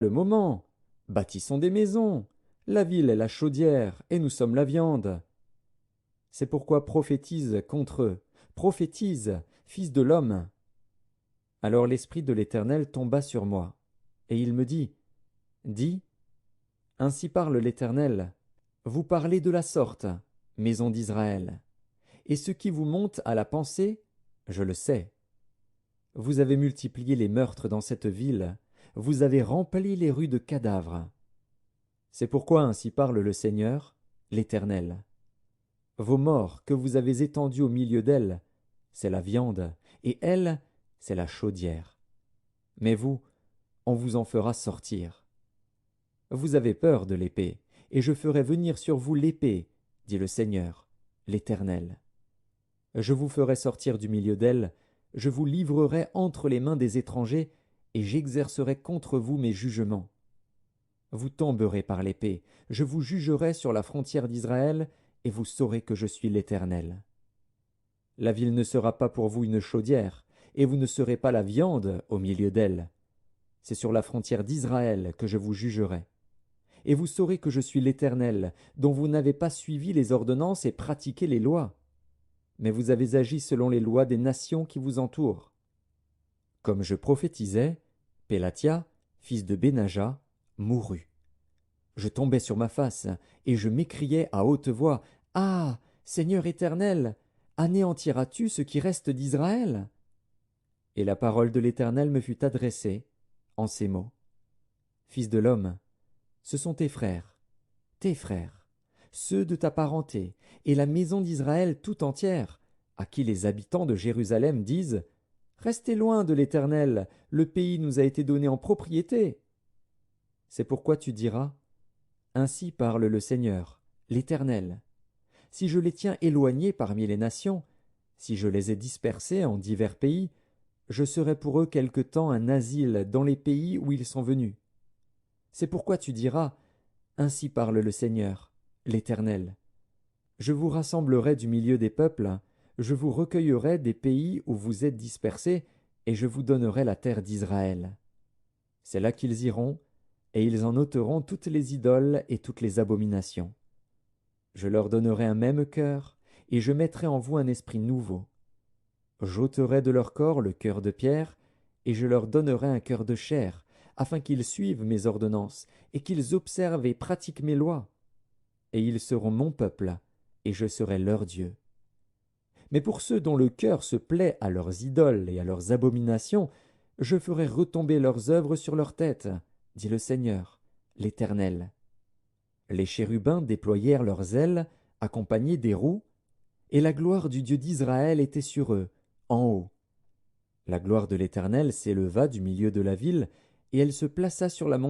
le moment. Bâtissons des maisons. La ville est la chaudière, et nous sommes la viande. C'est pourquoi prophétise contre eux. Prophétise, fils de l'homme. Alors l'Esprit de l'Éternel tomba sur moi, et il me dit, Dis, ainsi parle l'Éternel, vous parlez de la sorte, maison d'Israël, et ce qui vous monte à la pensée, je le sais. Vous avez multiplié les meurtres dans cette ville, vous avez rempli les rues de cadavres. C'est pourquoi ainsi parle le Seigneur, l'Éternel. Vos morts que vous avez étendus au milieu d'elles, c'est la viande, et elle, c'est la chaudière. Mais vous, on vous en fera sortir. Vous avez peur de l'épée, et je ferai venir sur vous l'épée, dit le Seigneur, l'Éternel. Je vous ferai sortir du milieu d'elle, je vous livrerai entre les mains des étrangers, et j'exercerai contre vous mes jugements. Vous tomberez par l'épée, je vous jugerai sur la frontière d'Israël, et vous saurez que je suis l'Éternel. La ville ne sera pas pour vous une chaudière, et vous ne serez pas la viande au milieu d'elle. C'est sur la frontière d'Israël que je vous jugerai. Et vous saurez que je suis l'Éternel, dont vous n'avez pas suivi les ordonnances et pratiqué les lois. Mais vous avez agi selon les lois des nations qui vous entourent. Comme je prophétisais, Pélatia, fils de Bénaja, mourut. Je tombai sur ma face, et je m'écriai à haute voix, Ah, Seigneur Éternel, anéantiras-tu ce qui reste d'Israël? Et la parole de l'Éternel me fut adressée en ces mots. Fils de l'homme, ce sont tes frères, ceux de ta parenté, et la maison d'Israël tout entière, à qui les habitants de Jérusalem disent, Restez loin de l'Éternel, le pays nous a été donné en propriété. C'est pourquoi tu diras, Ainsi parle le Seigneur, l'Éternel. Si je les tiens éloignés parmi les nations, si je les ai dispersés en divers pays, je serai pour eux quelque temps un asile dans les pays où ils sont venus. C'est pourquoi tu diras, Ainsi parle le Seigneur, l'Éternel. Je vous rassemblerai du milieu des peuples, je vous recueillerai des pays où vous êtes dispersés, et je vous donnerai la terre d'Israël. C'est là qu'ils iront, et ils en ôteront toutes les idoles et toutes les abominations. Je leur donnerai un même cœur, et je mettrai en vous un esprit nouveau. J'ôterai de leur corps le cœur de pierre, et je leur donnerai un cœur de chair, afin qu'ils suivent mes ordonnances, et qu'ils observent et pratiquent mes lois. Et ils seront mon peuple, et je serai leur Dieu. Mais pour ceux dont le cœur se plaît à leurs idoles et à leurs abominations, je ferai retomber leurs œuvres sur leur tête, dit le Seigneur, l'Éternel. Les chérubins déployèrent leurs ailes, accompagnés des roues, et la gloire du Dieu d'Israël était sur eux, en haut. La gloire de l'Éternel s'éleva du milieu de la ville, et elle se plaça sur la montagne